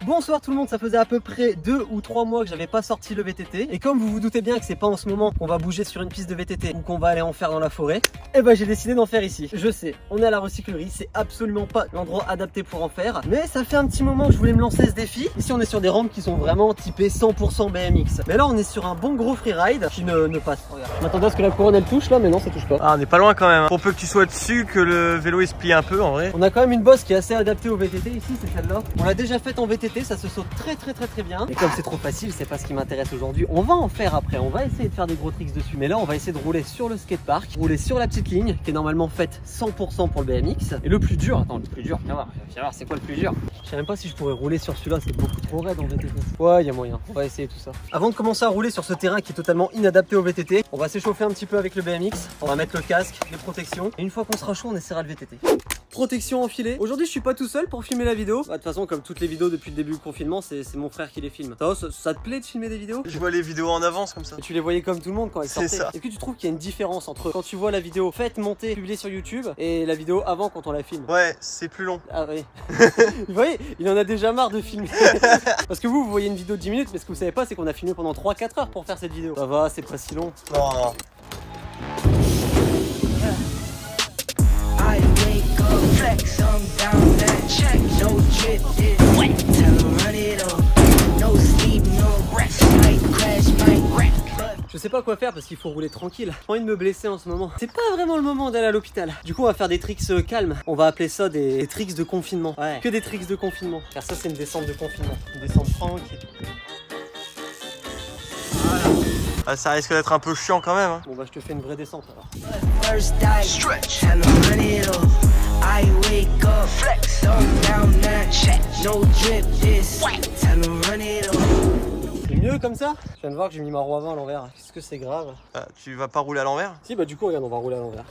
Bonsoir tout le monde, ça faisait à peu près 2 ou 3 mois que j'avais pas sorti le VTT. Et comme vous vous doutez bien que c'est pas en ce moment qu'on va bouger sur une piste de VTT ou qu'on va aller en faire dans la forêt, et ben j'ai décidé d'en faire ici. Je sais, on est à la recyclerie, c'est absolument pas l'endroit adapté pour en faire. Mais ça fait un petit moment que je voulais me lancer ce défi. Ici on est sur des rampes qui sont vraiment typées 100% BMX. Mais là on est sur un bon gros freeride qui ne passe. Regarde. Je m'attendais à ce que la couronne elle touche là, mais non ça touche pas. Ah on est pas loin quand même. Pour peu que tu sois dessus, que le vélo il se plie un peu en vrai. On a quand même une bosse qui est assez adaptée au VTT ici, c'est celle-là. On l'a déjà faite en VTT, ça se saute très bien. Et comme c'est trop facile, c'est pas ce qui m'intéresse aujourd'hui. On va en faire après, on va essayer de faire des gros tricks dessus. Mais là on va essayer de rouler sur le skatepark, rouler sur la petite ligne qui est normalement faite 100% pour le BMX. Et le plus dur, attends, le plus dur, viens voir c'est quoi le plus dur. Je sais même pas si je pourrais rouler sur celui-là, c'est beaucoup trop raide en VTT. Ouais, il y a moyen, on va essayer tout ça. Avant de commencer à rouler sur ce terrain qui est totalement inadapté au VTT, on va s'échauffer un petit peu avec le BMX. On va mettre le casque, les protections. Et une fois qu'on sera chaud, on essaiera le VTT. Protection enfilée. Aujourd'hui je suis pas tout seul pour filmer la vidéo. De toute façon comme toutes les vidéos depuis le début du confinement, c'est mon frère qui les filme. Ça te plaît de filmer des vidéos? Je vois les vidéos en avance comme ça. Et tu les voyais comme tout le monde quand elles sortaient. C'est ça. Est-ce que tu trouves qu'il y a une différence entre quand tu vois la vidéo faite, montée, publiée sur YouTube et la vidéo avant quand on la filme? Ouais, c'est plus long. Ah oui. Vous voyez, il en a déjà marre de filmer. Parce que vous voyez une vidéo de 10 minutes, mais ce que vous savez pas c'est qu'on a filmé pendant 3-4 heures pour faire cette vidéo. Ça va, c'est pas si long. Non. Flex, I'm down that check. No drip, it's wet. Tell 'em run it up. No sleep, no rest. Might crash, might wreck. Je sais pas quoi faire parce qu'il faut rouler tranquille. J'ai envie de me blesser en ce moment. C'est pas vraiment le moment d'aller à l'hôpital. Du coup on va faire des tricks calmes. On va appeler ça des tricks de confinement. Ouais, que des tricks de confinement. Car ça c'est une descente de confinement. Une descente tranquille. Ah, ça risque d'être un peu chiant quand même. Hein. Bon bah je te fais une vraie descente alors. First dive, stretch. Tell 'em run it up. I wake up, flex, I'm down that check. No drip, this wet. Tell 'em run it up. C'est mieux comme ça? Je viens de voir que j'ai mis ma roue avant à l'envers. Est-ce que c'est grave? Ah, tu vas pas rouler à l'envers? Si bah du coup regarde on va rouler à l'envers.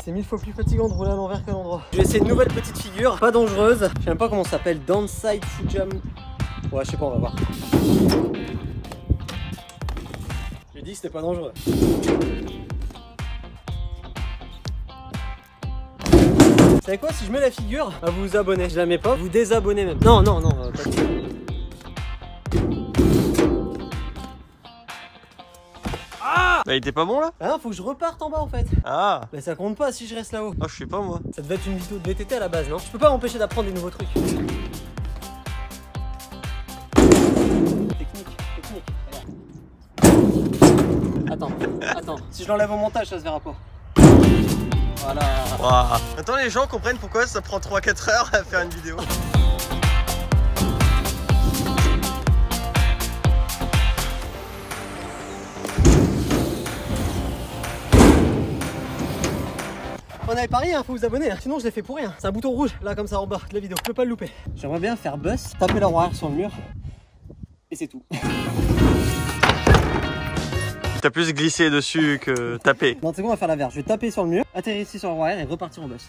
C'est 1000 fois plus fatigant de rouler à l'envers qu'à l'endroit. Je vais essayer une nouvelle petite figure, pas dangereuse. Je sais même pas comment ça s'appelle, downside Fujam. Ouais, je sais pas, on va voir. J'ai dit que c'était pas dangereux. Vous savez quoi, si je mets la figure, bah vous vous abonnez. Je la mets pas, vous désabonnez même. Non, pas de ça. Bah il était pas bon là? Ah non, faut que je reparte en bas en fait. Ah. Mais ça compte pas si je reste là-haut. Oh je sais pas moi. Ça devait être une vidéo de VTT à la base, non? Je peux pas m'empêcher d'apprendre des nouveaux trucs. Technique. Regarde. Attends. Si je l'enlève au montage, ça se verra pas. Voilà. Wow. Maintenant les gens comprennent pourquoi ça prend 3-4 heures à faire une vidéo. On avait parié, hein, faut vous abonner, hein. Sinon je l'ai fait pour rien. C'est un bouton rouge, là comme ça en bas de la vidéo, je peux pas le louper. J'aimerais bien faire buzz, taper la roue arrière sur le mur, et c'est tout. T'as plus glissé dessus que tapé. Non, c'est bon, on va faire l'inverse. Je vais taper sur le mur, atterrir ici sur la roue arrière et repartir en buzz.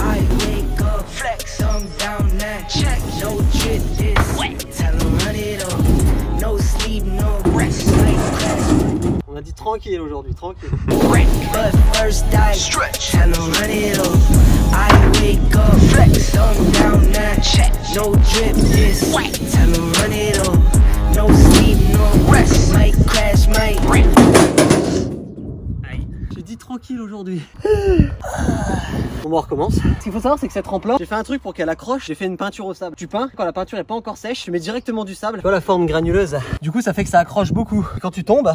I wake up, flex, I'm down that check. No drip, this wet. Tell 'em run it up. No sleep, no rest. Might crash. On a dit tranquille aujourd'hui, tranquille. Wreck, but first dive, stretch. Tell 'em run it up. I wake up, flex, I'm down that check. No drip, this wet. Tell 'em run it up. No sleep, no rest. Might crash, might wreck. J'ai dit tranquille aujourd'hui. Bon, on recommence. Ce qu'il faut savoir, c'est que cette rampe-là, j'ai fait un truc pour qu'elle accroche. J'ai fait une peinture au sable. Tu peins, quand la peinture est pas encore sèche, tu mets directement du sable. Tu vois la forme granuleuse. Du coup, ça fait que ça accroche beaucoup. Et quand tu tombes,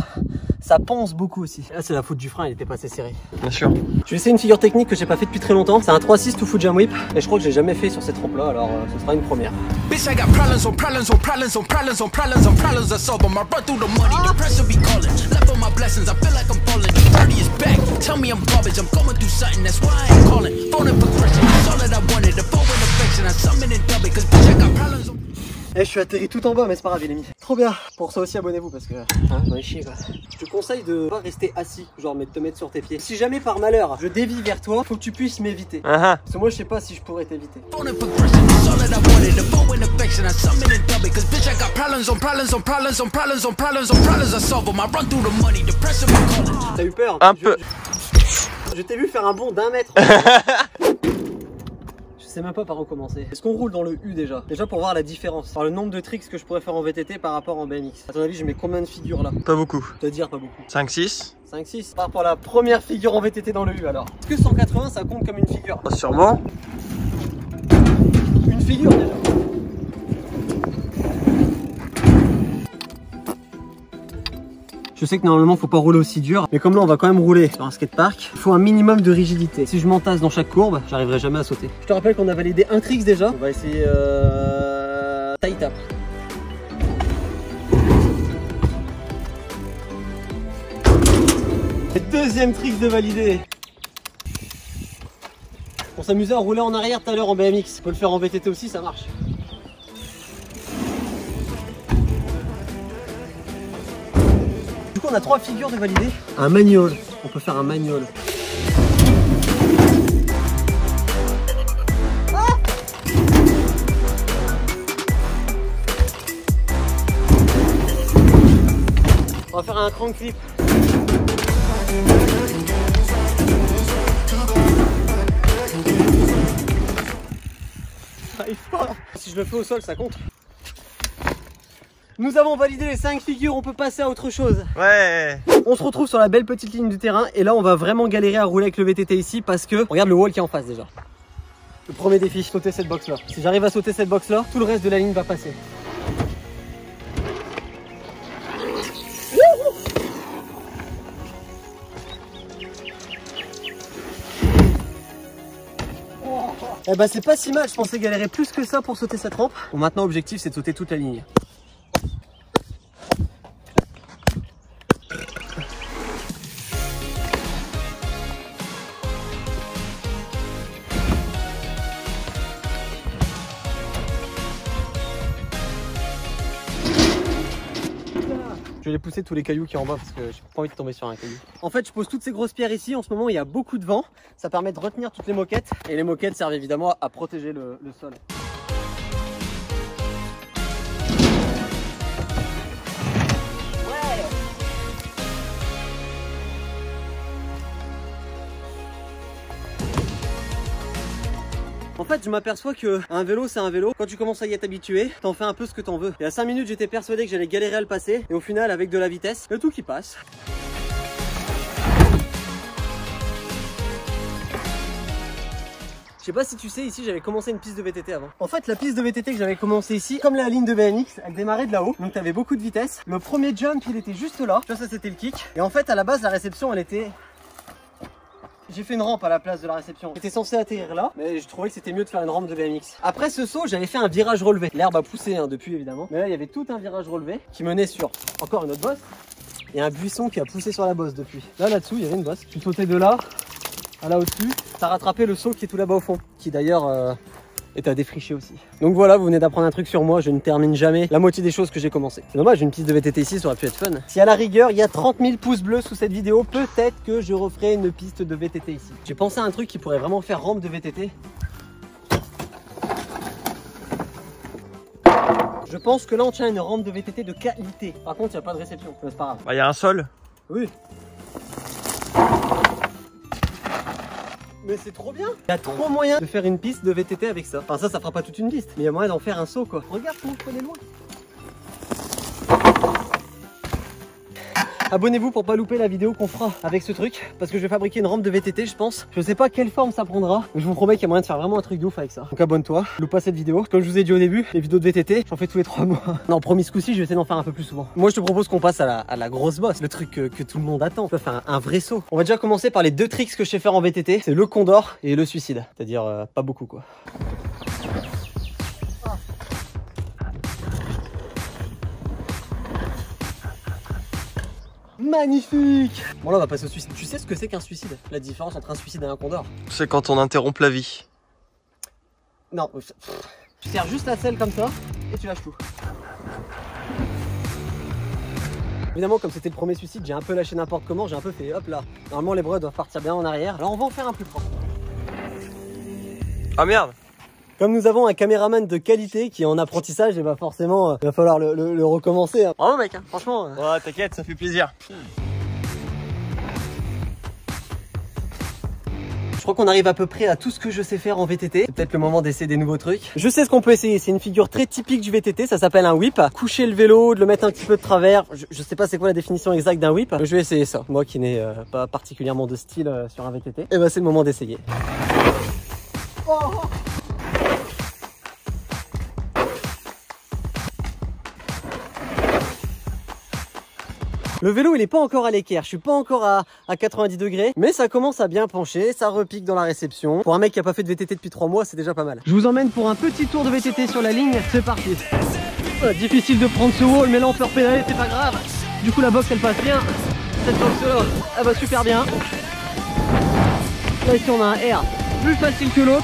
ça ponce beaucoup aussi. Là, c'est la faute du frein, il était pas assez serré. Bien sûr. Je vais essayer une figure technique que j'ai pas fait depuis très longtemps. C'est un 3-6 to Fujam Whip. Et je crois que j'ai jamais fait sur cette rampe-là, alors ce sera une première. Bitch, I got problems on problems on problems on problems on problems on problems I solve them. I run through the money, the pressure be calling. Left on my blessings, I feel like I'm falling. Dirty is back, tell me I'm garbage. I'm going through something, that's why I ain't calling. Phone and progression, that's all that I wanted. The phone and affection, I summon and dub it, cause bitch, I got problems on... Eh, je suis atterri tout en bas, mais c'est pas grave, il est mis. Trop bien. Pour ça aussi, abonnez-vous parce que j'en ai chié quoi. Je te conseille de pas rester assis, genre mais de te mettre sur tes pieds. Si jamais par malheur je dévie vers toi, faut que tu puisses m'éviter. Parce que moi je sais pas si je pourrais t'éviter. T'as eu peur? Un peu. Je t'ai vu faire un bond d'1 mètre. Je sais même pas par où commencer. Est-ce qu'on roule dans le U déjà? Déjà pour voir la différence. Par le nombre de tricks que je pourrais faire en VTT par rapport en BMX. À ton avis, je mets combien de figures là? Pas beaucoup. Je te dire pas beaucoup. 5-6. 5-6. Par rapport à la première figure en VTT dans le U alors. Est-ce que 180 ça compte comme une figure? Sûrement. Une figure déjà. Je sais que normalement faut pas rouler aussi dur, mais comme là on va quand même rouler sur un skatepark, il faut un minimum de rigidité. Si je m'entasse dans chaque courbe, j'arriverai jamais à sauter. Je te rappelle qu'on a validé un tricks déjà. On va essayer tie tap. Deuxième trick de valider. On s'amusait à rouler en arrière tout à l'heure en BMX. On peut le faire en VTT aussi, ça marche. Du coup on a 3 figures de valider. Un manual, on peut faire un manual. On va faire un crank flip. J'arrive pas. Si je le fais au sol, ça compte. Nous avons validé les 5 figures, on peut passer à autre chose. Ouais. On se retrouve sur la belle petite ligne du terrain et là on va vraiment galérer à rouler avec le VTT ici parce que regarde le wall qui est en face déjà. Le premier défi, sauter cette box là. Si j'arrive à sauter cette box là, tout le reste de la ligne va passer. Eh bah c'est pas si mal, je pensais galérer plus que ça pour sauter cette rampe. Bon, maintenant objectif c'est de sauter toute la ligne. Je vais les pousser tous les cailloux qui sont en bas parce que j'ai pas envie de tomber sur un caillou. En fait, je pose toutes ces grosses pierres ici. En ce moment, il y a beaucoup de vent. Ça permet de retenir toutes les moquettes. Et les moquettes servent évidemment à protéger le sol. Ouais. En fait, je m'aperçois que un vélo, c'est un vélo. Quand tu commences à y être habitué, t'en fais un peu ce que t'en veux. Il y a 5 minutes, j'étais persuadé que j'allais galérer à le passer. Et au final, avec de la vitesse, le tout qui passe. Je sais pas si tu sais, ici j'avais commencé une piste de VTT avant. En fait, la piste de VTT que j'avais commencé ici, comme la ligne de BMX, elle démarrait de là-haut. Donc t'avais beaucoup de vitesse. Le premier jump, il était juste là. Tu vois, ça c'était le kick. Et en fait, à la base, la réception, elle était... J'ai fait une rampe à la place de la réception. J'étais censé atterrir là, mais je trouvais que c'était mieux de faire une rampe de BMX. Après ce saut, j'avais fait un virage relevé. L'herbe a poussé depuis évidemment. Mais là, il y avait tout un virage relevé qui menait sur encore une autre bosse. Et un buisson qui a poussé sur la bosse depuis. Là-dessous, il y avait une bosse. Tu sautais de là à là au-dessus. T'as rattrapé le saut qui est tout là-bas au fond. Qui d'ailleurs est à défricher aussi. Donc voilà, vous venez d'apprendre un truc sur moi. Je ne termine jamais la moitié des choses que j'ai commencé. C'est dommage, une piste de VTT ici, ça aurait pu être fun. Si à la rigueur, il y a 30 000 pouces bleus sous cette vidéo, peut-être que je referai une piste de VTT ici. J'ai pensé à un truc qui pourrait vraiment faire rampe de VTT. Je pense que là, on tient une rampe de VTT de qualité. Par contre, il n'y a pas de réception. C'est pas grave. Bah, y a un sol. Oui. Mais c'est trop bien. Il y a trop moyen de faire une piste de VTT avec ça. Enfin ça fera pas toute une piste, mais il y a moyen d'en faire un saut quoi. Regarde comment je connais loin. Abonnez-vous pour pas louper la vidéo qu'on fera avec ce truc, parce que je vais fabriquer une rampe de VTT je pense. Je sais pas quelle forme ça prendra, mais je vous promets qu'il y a moyen de faire vraiment un truc de ouf avec ça. Donc abonne-toi, loupe pas cette vidéo. Comme je vous ai dit au début, les vidéos de VTT, j'en fais tous les 3 mois. Non, promis, ce coup-ci, je vais essayer d'en faire un peu plus souvent. Moi je te propose qu'on passe à la grosse bosse, le truc que tout le monde attend. On va faire un vrai saut. On va déjà commencer par les 2 tricks que je sais faire en VTT, c'est le condor et le suicide. C'est-à-dire pas beaucoup quoi. Magnifique. Bon là on va passer au suicide. Tu sais ce que c'est qu'un suicide? La différence entre un suicide et un condor? C'est quand on interrompt la vie. Non, tu serres juste la selle comme ça et tu lâches tout. Évidemment, comme c'était le premier suicide, j'ai un peu lâché n'importe comment, j'ai un peu fait hop là. Normalement les bras doivent partir bien en arrière. Alors on va en faire un plus propre. Ah merde. Comme nous avons un caméraman de qualité qui est en apprentissage, et bah forcément il va falloir le recommencer. Hein. Bravo mec, hein. Franchement. Ouais, t'inquiète, ça fait plaisir. Je crois qu'on arrive à peu près à tout ce que je sais faire en VTT. C'est peut-être le moment d'essayer des nouveaux trucs. Je sais ce qu'on peut essayer, c'est une figure très typique du VTT, ça s'appelle un whip. Coucher le vélo, de le mettre un petit peu de travers. Je sais pas c'est quoi la définition exacte d'un whip. Je vais essayer ça, moi qui n'ai pas particulièrement de style sur un VTT. Et bah c'est le moment d'essayer. Oh. Le vélo il est pas encore à l'équerre, je suis pas encore à 90 degrés, mais ça commence à bien pencher, ça repique dans la réception. Pour un mec qui a pas fait de VTT depuis 3 mois, c'est déjà pas mal. Je vous emmène pour un petit tour de VTT sur la ligne, c'est parti. Difficile de prendre ce wall, mais là on peut repédaler, c'est pas grave. Du coup la boxe elle passe bien, cette boxe là, elle va super bien. Là ici on a un R plus facile que l'autre.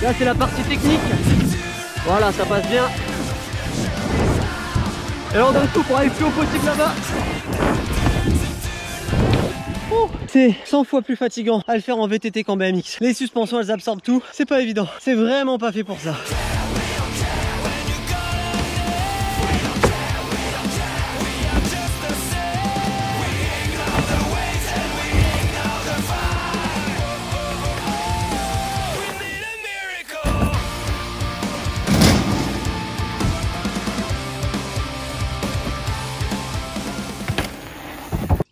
Là c'est la partie technique. Voilà, ça passe bien. Et là on donne tout pour aller le plus haut possible là-bas. C'est 100 fois plus fatigant à le faire en VTT qu'en BMX. Les suspensions elles absorbent tout, c'est pas évident. C'est vraiment pas fait pour ça.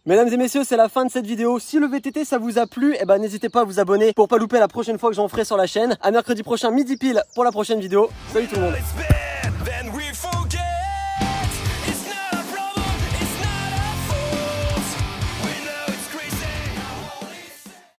Mesdames et messieurs, c'est la fin de cette vidéo. Si le VTT ça vous a plu, eh ben n'hésitez pas à vous abonner pour pas louper la prochaine fois que j'en ferai sur la chaîne. À mercredi prochain midi pile pour la prochaine vidéo. Salut tout le monde.